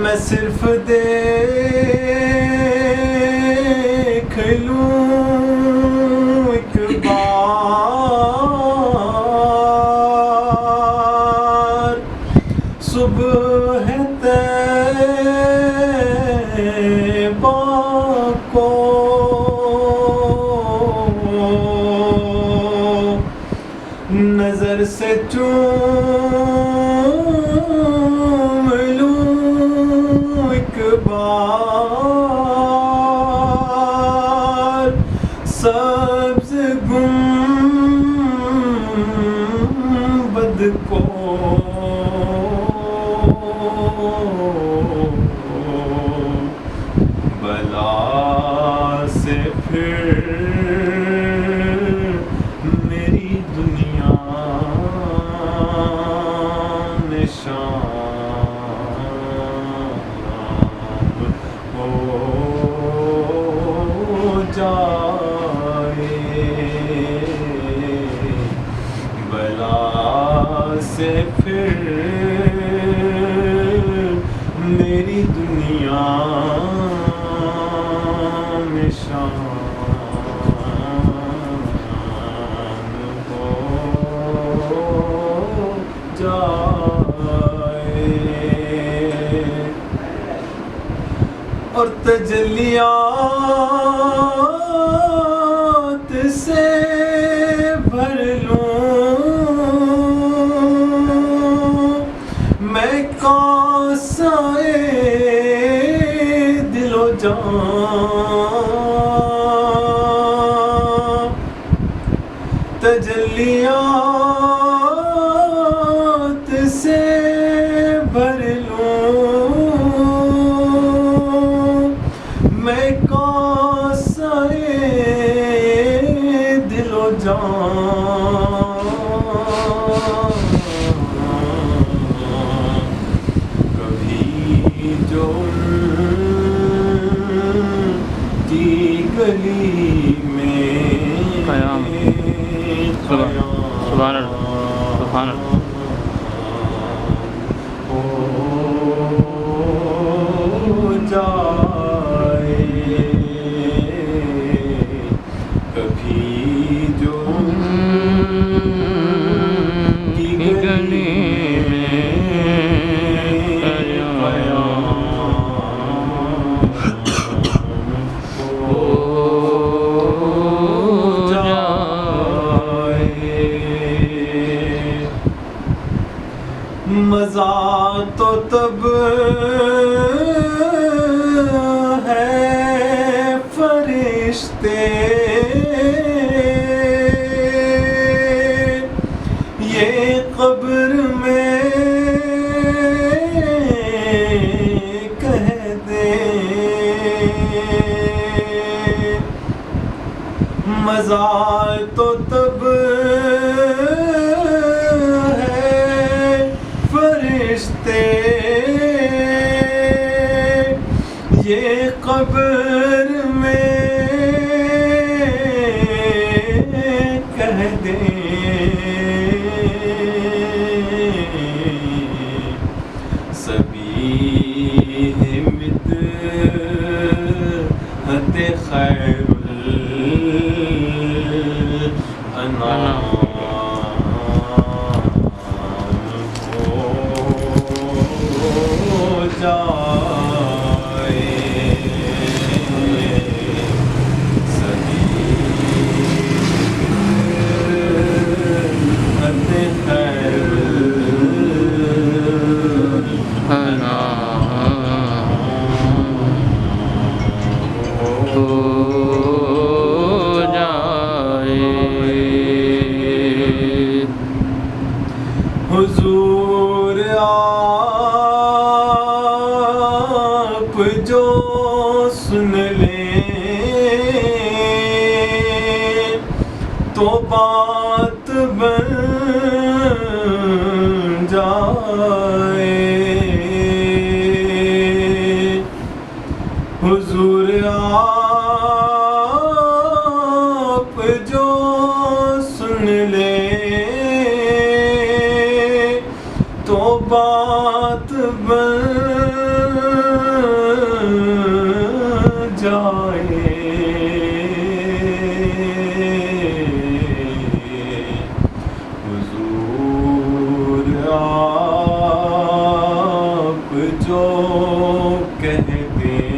میں صرف دیکھ لوں ایک بار صبح طیبہ کو، نظر سے چوم لوں ایک بار سبز گنبد کو، بلا سے پھر میری دنیا جائے، بلا سے پھر میری دنیا میں شام ہو جائے، اور تجلیات سے بھر لوں میں کاسۂ دل و جان، تجلیات سے بھر لوں میں کاسۂ دل و جان، کبھی جو کی گلی میں قیام سبحان اللہ سبحان اللہ ہو جائے، کبھی جو کی گلی میں قیام ہو جائے، فرشتے یہ قبر میں کہہ دیں مزار تو تب ہے فرشتے یہ قبر میں کہہ دیں سبھی مدحت خیر الانام ہو جائے سبھی مدحت خیر حضور آپ جو سن لیں تو بات بن جائے حضور آپ جو سن لیں تو بات بن جائے حضور آپ جو کہہ دیں